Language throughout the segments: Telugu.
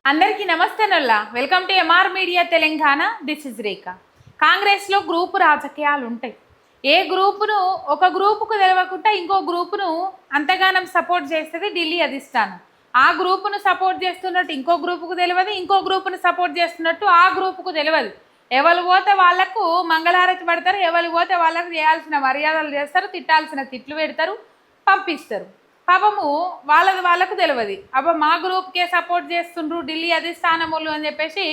అందరికీ నమస్తే నల్లా welcome to MR media Telangana. This is Rekha. కాంగ్రెస్లో గ్రూపు రాజకీయాలు ఉంటాయి. ఏ గ్రూపును ఒక గ్రూపుకు తెలవకుండా ఇంకో గ్రూపును అంతగానం సపోర్ట్ చేస్తుంది ఢిల్లీ అధిష్టానం. ఆ గ్రూపును సపోర్ట్ చేస్తున్నట్టు ఇంకో గ్రూపుకు తెలియదు, ఇంకో గ్రూపును సపోర్ట్ చేస్తున్నట్టు ఆ గ్రూపుకు తెలియదు. ఎవరు పోతే వాళ్లకు మంగళహారతి పడతారు, ఎవరు పోతే వాళ్ళకు చేయాల్సిన మర్యాదలు చేస్తారు, తిట్టాల్సిన తిట్లు పెడతారు, పంపిస్తారు. పాపము వాళ్ళకు తెలియదు. అబ్బా మా గ్రూప్కే సపోర్ట్ చేస్తుండ్రు ఢిల్లీ అధిష్టానములు అని చెప్పేసి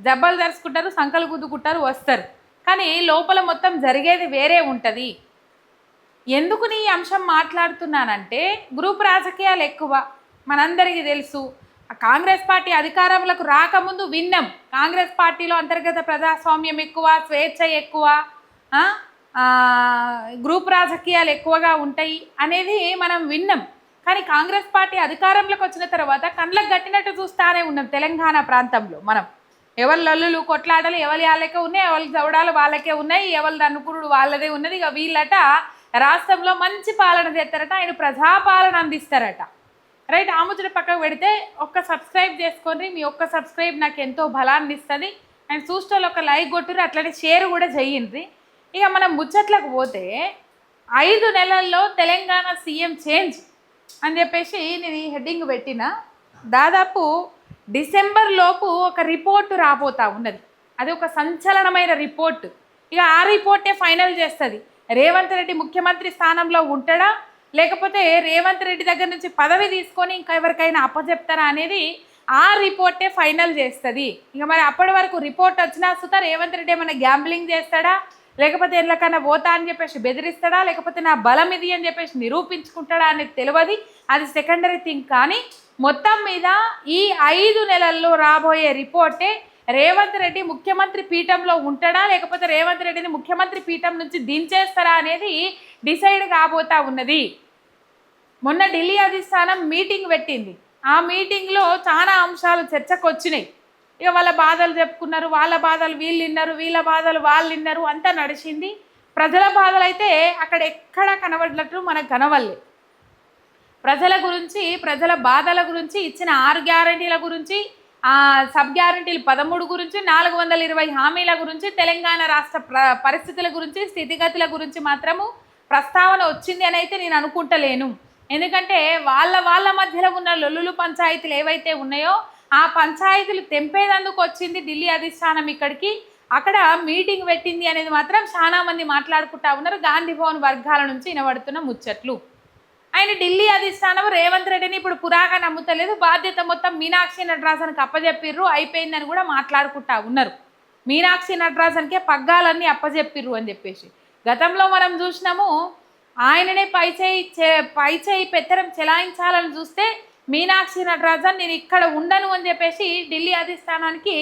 జబ్బలు తెరుచుకుంటారు, సంకలు గుద్దుకుంటారు, వస్తారు. కానీ లోపల మొత్తం జరిగేది వేరే ఉంటుంది. ఎందుకు నీ అంశం మాట్లాడుతున్నానంటే గ్రూప్ రాజకీయాలు ఎక్కువ మనందరికీ తెలుసు. కాంగ్రెస్ పార్టీ అధికారంలోకి రాకముందు విన్నాం, కాంగ్రెస్ పార్టీలో అంతర్గత ప్రజాస్వామ్యం ఎక్కువ, స్వేచ్ఛ ఎక్కువ, గ్రూప్ రాజకీయాలు ఎక్కువగా ఉంటాయి అనేది మనం విన్నాం. కానీ కాంగ్రెస్ పార్టీ అధికారంలోకి వచ్చిన తర్వాత కళ్ళకు గట్టినట్టు చూస్తానే ఉన్నాం. తెలంగాణ ప్రాంతంలో మనం ఎవరి లల్లులు కొట్లాడలు ఎవరి వాళ్ళకే ఉన్నాయి, ఎవరి చౌడాలు వాళ్ళకే ఉన్నాయి, ఎవరి దన్నుకురుడు వాళ్ళదే ఉన్నది. ఇక వీళ్ళట రాష్ట్రంలో మంచి పాలన చేస్తారట, ఆయన ప్రజాపాలన అందిస్తారట. రైట్, ఆ ముచ్చట పక్కకు పెడితే ఒక్క సబ్స్క్రైబ్ చేసుకోండి. మీ ఒక్క సబ్స్క్రైబ్ నాకు ఎంతో బలాన్ని ఇస్తుంది. అండ్ చూస్తే ఒక లైక్ కొట్టుర్రి, అట్లనే షేర్ కూడా చెయ్యండి. ఇక మనం ముచ్చట్లకు పోతే 5 నెలల్లో తెలంగాణ సీఎం చేంజ్ అని చెప్పేసి నేను ఈ హెడ్డింగ్ పెట్టిన. దాదాపు డిసెంబర్ లోపు ఒక రిపోర్టు రాబోతా ఉన్నది. అది ఒక సంచలనమైన రిపోర్టు. ఇక ఆ రిపోర్టే ఫైనల్ చేస్తుంది రేవంత్ రెడ్డి ముఖ్యమంత్రి స్థానంలో ఉంటాడా, లేకపోతే రేవంత్ రెడ్డి దగ్గర నుంచి పదవి తీసుకొని ఇంకా ఎవరికైనా అప్పచెప్తారా అనేది ఆ రిపోర్టే ఫైనల్ చేస్తుంది. ఇక మరి అప్పటి వరకు రిపోర్ట్ వచ్చినా సుతా రేవంత్ రెడ్డి ఏమైనా గ్యాంబ్లింగ్ చేస్తాడా, లేకపోతే ఎట్లకన్నా పోతా అని చెప్పేసి బెదిరిస్తాడా, లేకపోతే నా బలం ఇది అని చెప్పేసి నిరూపించుకుంటాడా అనేది తెలియదు. అది సెకండరీ థింగ్. కానీ మొత్తం మీద ఈ 5 నెలల్లో రాబోయే రిపోర్టే రేవంత్ రెడ్డి ముఖ్యమంత్రి పీఠంలో ఉంటాడా, లేకపోతే రేవంత్ రెడ్డిని ముఖ్యమంత్రి పీఠం నుంచి దించేస్తారా అనేది డిసైడ్ కాబోతా ఉన్నది. మొన్న ఢిల్లీ అధిష్టానం మీటింగ్ పెట్టింది. ఆ మీటింగ్లో చాలా అంశాలు చర్చకు వచ్చినాయి. ఇక వాళ్ళ బాధలు చెప్పుకున్నారు, వాళ్ళ బాధలు వీళ్ళు విన్నారు, వీళ్ళ బాధలు వాళ్ళు విన్నారు, అంతా నడిచింది. ప్రజల బాధలు అయితే అక్కడ ఎక్కడా కనబడినట్టు మనకు కనవల్లే. ప్రజల గురించి, ప్రజల బాధల గురించి, ఇచ్చిన 6 గ్యారంటీల గురించి, సబ్ గ్యారంటీలు 13 గురించి, 420 హామీల గురించి, తెలంగాణ రాష్ట్ర పరిస్థితుల గురించి, స్థితిగతుల గురించి మాత్రము ప్రస్తావన వచ్చింది అని అయితే నేను అనుకుంటలేను. ఎందుకంటే వాళ్ళ మధ్యలో ఉన్న లొల్లులు పంచాయతీలు ఏవైతే ఉన్నాయో ఆ పంచాయతీలు తెంపేదందుకు వచ్చింది ఢిల్లీ అధిష్టానం ఇక్కడికి. అక్కడ మీటింగ్ పెట్టింది అనేది మాత్రం చాలా మంది మాట్లాడుకుంటా ఉన్నారు. గాంధీ భవన్ వర్గాల నుంచి వినబడుతున్న ముచ్చట్లు. ఆయన ఢిల్లీ అధిష్టానం రేవంత్ రెడ్డిని ఇప్పుడు పురాగా నమ్ముతలేదు, బాధ్యత మొత్తం మీనాక్షి నటరాజన్కి అప్పజెప్పిర్రు, అయిపోయిందని కూడా మాట్లాడుకుంటా ఉన్నారు. మీనాక్షి నటరాజన్కే పగ్గాలన్నీ అప్పజెప్పిర్రు అని చెప్పేసి గతంలో మనం చూసినాము. ఆయననే పైచేయి పెత్తరం చెలాయించాలని చూస్తే మీనాక్షి నటరాజన్ నేను ఇక్కడ ఉండను అని చెప్పేసి ఢిల్లీ అధిష్టానానికి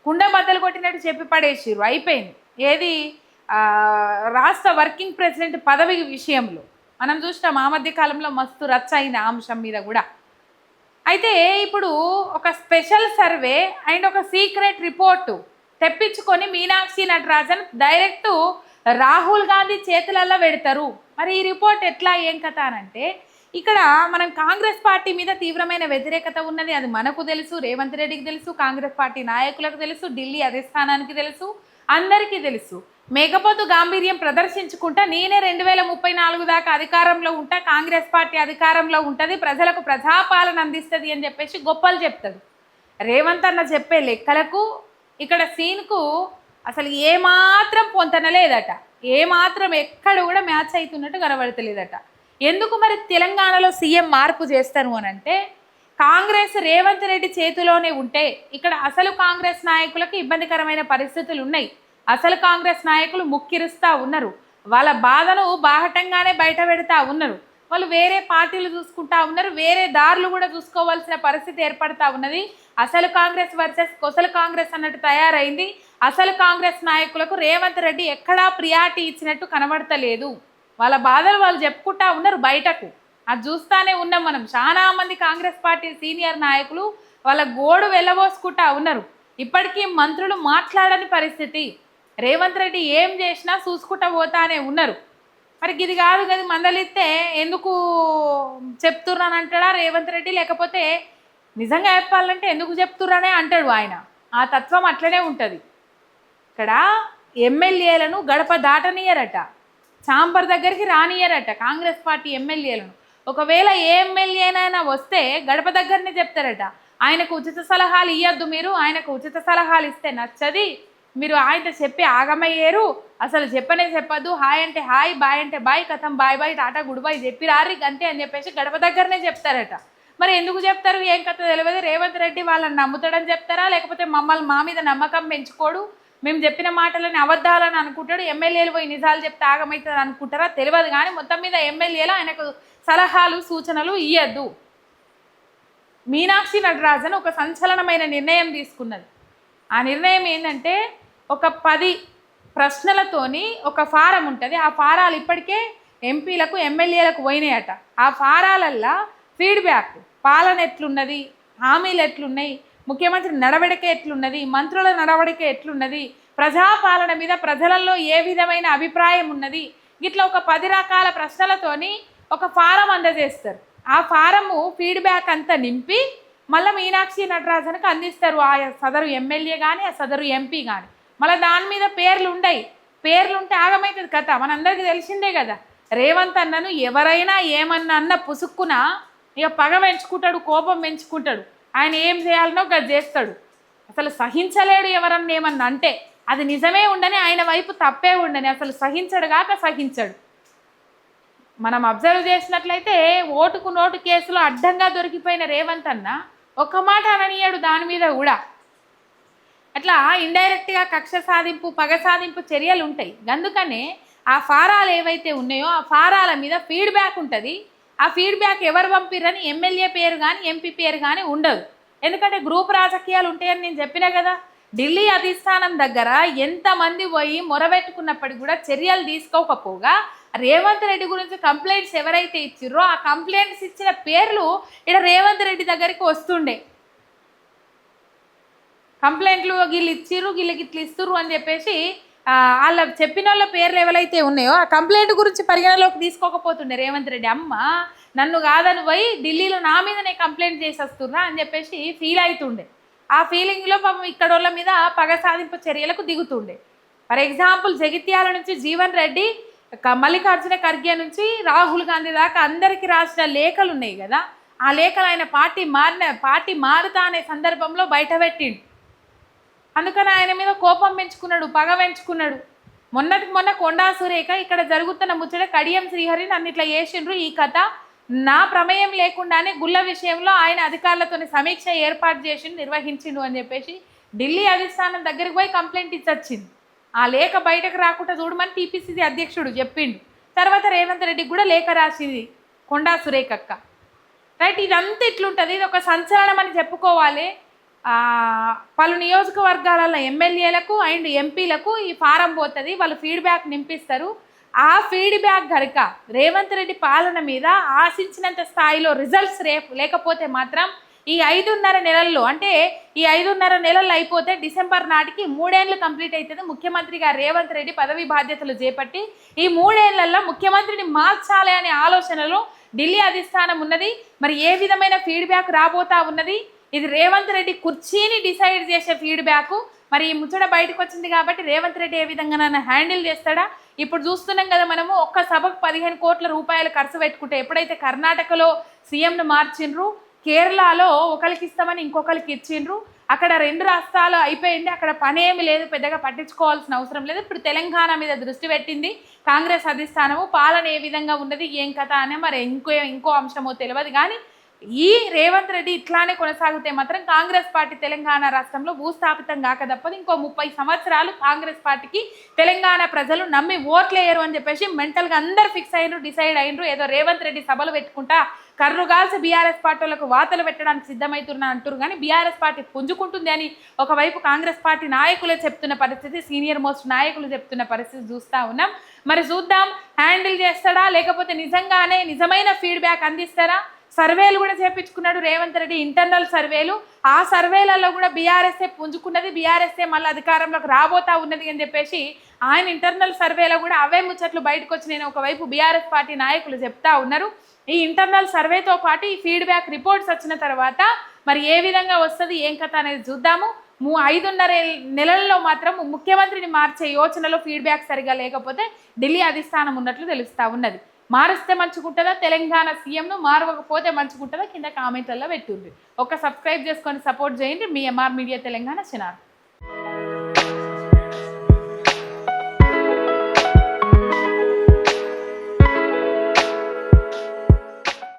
కుండ బద్దలు కొట్టినట్టు చెప్పి పడేసిర్రు. అయిపోయింది. ఏది రాష్ట్ర వర్కింగ్ ప్రెసిడెంట్ పదవి విషయంలో మనం చూసినాం. ఆ మధ్య కాలంలో మస్తు రచ్చ అయిన అంశం మీద కూడా. అయితే ఇప్పుడు ఒక స్పెషల్ సర్వే అండ్ ఒక సీక్రెట్ రిపోర్టు తెప్పించుకొని మీనాక్షి నటరాజన్ డైరెక్టు రాహుల్ గాంధీ చేతులలో పెడతారు. మరి ఈ రిపోర్ట్ ఎట్లా ఏం కథ అనంటే, ఇక్కడ మనం కాంగ్రెస్ పార్టీ మీద తీవ్రమైన వ్యతిరేకత ఉన్నది. అది మనకు తెలుసు, రేవంత్ రెడ్డికి తెలుసు, కాంగ్రెస్ పార్టీ నాయకులకు తెలుసు, ఢిల్లీ అధిష్టానానికి తెలుసు, అందరికీ తెలుసు. మేకపోతు గాంభీర్యం ప్రదర్శించుకుంటా నేనే 2034 దాకా అధికారంలో ఉంటా, కాంగ్రెస్ పార్టీ అధికారంలో ఉంటుంది, ప్రజలకు ప్రజాపాలన అందిస్తుంది అని చెప్పేసి గొప్పలు చెప్తాడు. రేవంత్ అన్న చెప్పే లెక్కలకు ఇక్కడ సీన్కు అసలు ఏమాత్రం పొంతనలేదట, ఏమాత్రం ఎక్కడ కూడా మ్యాచ్ అవుతున్నట్టు కనబడతలేదట. ఎందుకు మరి తెలంగాణలో సీఎం మార్పు చేస్తాను అని అంటే, కాంగ్రెస్ రేవంత్ రెడ్డి చేతిలోనే ఉంటే ఇక్కడ అసలు కాంగ్రెస్ నాయకులకు ఇబ్బందికరమైన పరిస్థితులు ఉన్నాయి. అసలు కాంగ్రెస్ నాయకులు ముక్కిరుస్తూ ఉన్నారు, వాళ్ళ బాధను బాహటంగానే బయట పెడతా ఉన్నారు. వాళ్ళు వేరే పార్టీలు చూసుకుంటా ఉన్నారు, వేరే దారులు కూడా చూసుకోవాల్సిన పరిస్థితి ఏర్పడతా ఉన్నది. అసలు కాంగ్రెస్ వర్సెస్ కొసలు కాంగ్రెస్ అన్నట్టు తయారైంది. అసలు కాంగ్రెస్ నాయకులకు రేవంత్ రెడ్డి ఎక్కడా ప్రియారిటీ ఇచ్చినట్టు కనబడతలేదు. వాళ్ళ బాధలు వాళ్ళు చెప్పుకుంటా ఉన్నారు బయటకు. అది చూస్తానే ఉన్నాం మనం. చాలా మంది కాంగ్రెస్ పార్టీ సీనియర్ నాయకులు వాళ్ళ గోడు వెళ్ళబోసుకుంటా ఉన్నారు. ఇప్పటికీ మంత్రులు మాట్లాడని పరిస్థితి. రేవంత్ రెడ్డి ఏం చేసినా చూసుకుంటా పోతానే ఉన్నారు. మరి ఇది కాదు కదా మందలిస్తే ఎందుకు చెప్తున్నానంటాడా రేవంత్ రెడ్డి, లేకపోతే నిజంగా చెప్పాలంటే ఎందుకు చెప్తుర్రనే అంటాడు ఆయన. ఆ తత్వం అట్లనే ఉంటుంది. ఇక్కడ ఎమ్మెల్యేలను గడప దాటనీయరట, చాంబర్ దగ్గరికి రానియరట కాంగ్రెస్ పార్టీ ఎమ్మెల్యేలను. ఒకవేళ ఏ ఎమ్మెల్యేనైనా వస్తే గడప దగ్గరనే చెప్తారట, ఆయనకు ఉచిత సలహాలు ఇవ్వద్దు మీరు, ఆయనకు ఉచిత సలహాలు ఇస్తే నచ్చది, మీరు ఆయనతో చెప్పి ఆగమయ్యేరు, అసలు చెప్పనే చెప్పద్దు, హాయ్ అంటే హాయ్, బాయ్ అంటే బాయ్, కథం bye bye tata goodbye చెప్పి రారి అంతే అని చెప్పేసి గడప దగ్గరనే చెప్తారట. మరి ఎందుకు చెప్తారు ఏం కథ తెలియదు. రేవంత్ రెడ్డి వాళ్ళని నమ్ముతాడని చెప్తారా, లేకపోతే మమ్మల్ని మా మీద నమ్మకం పెంచుకోడు, మేము చెప్పిన మాటలని అబద్ధాలని అనుకుంటాడు, ఎమ్మెల్యేలు పోయి నిజాలు చెప్తే ఆగమవుతుంది అనుకుంటారా తెలియదు. కానీ మొత్తం మీద ఎమ్మెల్యేలు ఆయనకు సలహాలు సూచనలు ఇయ్యద్దు. మీనాక్షి నటరాజన్ ఒక సంచలనమైన నిర్ణయం తీసుకున్నది. ఆ నిర్ణయం ఏంటంటే, ఒక 10 ప్రశ్నలతోని ఒక ఫారం ఉంటుంది. ఆ ఫారాలు ఇప్పటికే ఎంపీలకు ఎమ్మెల్యేలకు పోయినాయట. ఆ ఫారాలల్లో ఫీడ్బ్యాక్, పాలన ఎట్లున్నది, హామీలు ఎట్లున్నాయి, ముఖ్యమంత్రి నడవడిక ఎట్లున్నది, మంత్రుల నడవడిక ఎట్లున్నది, ప్రజాపాలన మీద ప్రజలలో ఏ విధమైన అభిప్రాయం ఉన్నది, ఇట్లా ఒక 10 రకాల ప్రశ్నలతోని ఒక ఫారం అందజేస్తారు. ఆ ఫారము ఫీడ్బ్యాక్ అంతా నింపి మళ్ళీ మీనాక్షి నటరాజన్కి అందిస్తారు. ఆ సదరు ఎమ్మెల్యే కానీ ఆ సదరు ఎంపీ కానీ. మళ్ళీ దాని మీద పేర్లు ఉండయి. పేర్లు ఉంటే ఆగమవుతుంది కథ. మనందరికీ తెలిసిందే కదా, రేవంత్ అన్నను ఎవరైనా ఏమన్నా అన్న పుసుక్కున ఇక పగ పెంచుకుంటాడు, కోపం పెంచుకుంటాడు, ఆయన ఏం చేయాలనో గది చేస్తాడు. అసలు సహించలేడు ఎవరన్నా ఏమన్నా అంటే. అది నిజమే ఉండని, ఆయన వైపు తప్పే ఉండని, అసలు సహించడు కాక సహించడు. మనం అబ్జర్వ్ చేసినట్లయితే ఓటుకు నోటు కేసులో అడ్డంగా దొరికిపోయిన రేవంత్ అన్న ఒక్క మాట అననీయాడు దాని మీద కూడా. అట్లా ఇండైరెక్ట్గా కక్ష సాధింపు, పగ సాధింపు చర్యలు ఉంటాయి. అందుకనే ఆ ఫారాలు ఏవైతే ఉన్నాయో ఆ ఫారాల మీద ఫీడ్బ్యాక్ ఉంటుంది. ఆ ఫీడ్బ్యాక్ ఎవరు పంపిరని ఎమ్మెల్యే పేరు కానీ ఎంపీ పేరు కానీ ఉండదు. ఎందుకంటే గ్రూప్ రాజకీయాలు ఉంటాయని నేను చెప్పినా కదా. ఢిల్లీ అధిష్టానం దగ్గర ఎంతమంది పోయి మొరబెట్టుకున్నప్పటికీ కూడా చర్యలు తీసుకోకపోగా రేవంత్ రెడ్డి గురించి కంప్లైంట్స్ ఎవరైతే ఇచ్చిర్రో ఆ కంప్లైంట్స్ ఇచ్చిన పేర్లు ఇక్కడ రేవంత్ రెడ్డి దగ్గరికి వస్తుండే. కంప్లైంట్లు వీళ్ళు ఇచ్చిర్రు, వీళ్ళకి ఇట్లా ఇస్తుర్రు అని చెప్పేసి వాళ్ళ చెప్పిన వాళ్ళ పేర్లు ఎవరైతే ఉన్నాయో ఆ కంప్లైంట్ గురించి పరిగణలోకి తీసుకోకపోతుండే రేవంత్ రెడ్డి. అమ్మ నన్ను కాదని పోయి ఢిల్లీలో నా మీదనే కంప్లైంట్ చేసేస్తుర్రా అని చెప్పేసి ఫీల్ అవుతుండే. ఆ ఫీలింగ్లో పాపం ఇక్కడ వాళ్ళ మీద పగ సాధింపు చర్యలకు దిగుతుండే. ఫర్ ఎగ్జాంపుల్ జగిత్యాల నుంచి జీవన్ రెడ్డి, మల్లికార్జున ఖర్గే నుంచి రాహుల్ గాంధీ దాకా అందరికీ రాసిన లేఖలు ఉన్నాయి కదా. ఆ లేఖలు ఆయన పార్టీ మారుతా అనే సందర్భంలో బయట పెట్టిండు. అందుకని ఆయన మీద కోపం పెంచుకున్నాడు, పగ పెంచుకున్నాడు. మొన్న కొండా సురేఖ ఇక్కడ జరుగుతున్న ముచ్చట కడియం శ్రీహరి నన్ను ఇట్లా చేసిండ్రు, ఈ కథ నా ప్రమేయం లేకుండానే గుళ్ళ విషయంలో ఆయన అధికారులతో సమీక్ష ఏర్పాటు చేసి నిర్వహించిండు అని చెప్పేసి ఢిల్లీ అధిష్టానం దగ్గరికి పోయి కంప్లైంట్ ఇచ్చొచ్చింది. ఆ లేఖ బయటకు రాకుండా చూడమని టీపీసీసీ అధ్యక్షుడు చెప్పిండు. తర్వాత రేవంత్ రెడ్డికి కూడా లేఖ రాసింది కొండా సురేఖక్క. రైట్, ఇదంతా ఇట్లుంటుంది. ఇది ఒక సంచలనం అని చెప్పుకోవాలి. పలు నియోజకవర్గాలలో ఎమ్మెల్యేలకు అండ్ ఎంపీలకు ఈ ఫారం పోతుంది, వాళ్ళు ఫీడ్బ్యాక్ నింపిస్తారు. ఆ ఫీడ్బ్యాక్ కనుక రేవంత్ రెడ్డి పాలన మీద ఆశించినంత స్థాయిలో రిజల్ట్స్ లేకపోతే మాత్రం ఈ 5.5 నెలల్లో, అంటే ఈ 5.5 నెలలు అయిపోతే డిసెంబర్ నాటికి 3 ఏళ్ళు కంప్లీట్ అవుతుంది ముఖ్యమంత్రిగా రేవంత్ రెడ్డి పదవి బాధ్యతలు చేపట్టి. ఈ 3 ఏళ్లలో ముఖ్యమంత్రిని మార్చాలి అనే ఆలోచనలో ఢిల్లీ అధిష్టానం ఉన్నది. మరి ఏ విధమైన ఫీడ్బ్యాక్ రాబోతా ఉన్నది, ఇది రేవంత్ రెడ్డి కుర్చీని డిసైడ్ చేసే ఫీడ్బ్యాక్. మరి ఈ ముచ్చట బయటకు వచ్చింది కాబట్టి రేవంత్ రెడ్డి ఏ విధంగా నన్ను హ్యాండిల్ చేస్తాడా. ఇప్పుడు చూస్తున్నాం కదా మనము, ఒక్క సభకు 15 కోట్ల రూపాయలు ఖర్చు పెట్టుకుంటే ఎప్పుడైతే కర్ణాటకలో సీఎంను మార్చిండ్రు, కేరళలో ఒకరికి ఇస్తామని ఇంకొకరికి ఇచ్చిండ్రు, అక్కడ 2 రాష్ట్రాలు అయిపోయింది, అక్కడ పనేమి లేదు, పెద్దగా పట్టించుకోవాల్సిన అవసరం లేదు. ఇప్పుడు తెలంగాణ మీద దృష్టి పెట్టింది కాంగ్రెస్ అధిష్టానము. పాలన ఏ విధంగా ఉన్నది ఏం కథ అనే మరి ఇంకో అంశమో తెలియదు. కానీ ఈ రేవంత్ రెడ్డి ఇట్లానే కొనసాగితే మాత్రం కాంగ్రెస్ పార్టీ తెలంగాణ రాష్ట్రంలో భూస్థాపితం కాక తప్పదు. ఇంకో 30 సంవత్సరాలు కాంగ్రెస్ పార్టీకి తెలంగాణ ప్రజలు నమ్మి ఓట్లేయరు అని చెప్పేసి మెంటల్గా అందరు ఫిక్స్ అయినరు, డిసైడ్ అయినరు. ఏదో రేవంత్ రెడ్డి సభలు పెట్టుకుంటా కర్రుగాల్సి బీఆర్ఎస్ పార్టీలకు వాతలు పెట్టడానికి సిద్ధమవుతున్నా అంటారు. కానీ బీఆర్ఎస్ పార్టీ పుంజుకుంటుంది అని ఒకవైపు కాంగ్రెస్ పార్టీ నాయకులే చెప్తున్న పరిస్థితి, సీనియర్ మోస్ట్ నాయకులు చెప్తున్న పరిస్థితి చూస్తూ ఉన్నాం. మరి చూద్దాం, హ్యాండిల్ చేస్తాడా లేకపోతే నిజంగానే నిజమైన ఫీడ్బ్యాక్ అందిస్తారా. సర్వేలు కూడా చేపించుకున్నాడు రేవంత్ రెడ్డి, ఇంటర్నల్ సర్వేలు. ఆ సర్వేలలో కూడా బీఆర్ఎస్ఏ పుంజుకున్నది, బీఆర్ఎస్ఏ మళ్ళీ అధికారంలోకి రాబోతా ఉన్నది అని చెప్పేసి ఆయన ఇంటర్నల్ సర్వేలో కూడా అవే ముచ్చట్లు బయటకు వచ్చి నేను ఒకవైపు బీఆర్ఎస్ పార్టీ నాయకులు చెప్తా ఉన్నారు. ఈ ఇంటర్నల్ సర్వేతో పాటు ఈ ఫీడ్బ్యాక్ రిపోర్ట్స్ వచ్చిన తర్వాత మరి ఏ విధంగా వస్తుంది ఏం కథ అనేది చూద్దాము. 5.5 నెలల్లో మాత్రం ముఖ్యమంత్రిని మార్చే యోచనలో ఫీడ్బ్యాక్ సరిగా లేకపోతే ఢిల్లీ అధిష్టానం ఉన్నట్లు తెలుస్తూ ఉన్నది. మారుస్తే మంచుకుంటుందా, తెలంగాణ సీఎంను మారవకపోతే మంచుకుంటుందా, కింద కామెంట్లలో పెట్టుండ్రి. సబ్స్క్రైబ్ చేసుకొని సపోర్ట్ చేయండి. మీ ఎంఆర్ మీడియా తెలంగాణ చినార్.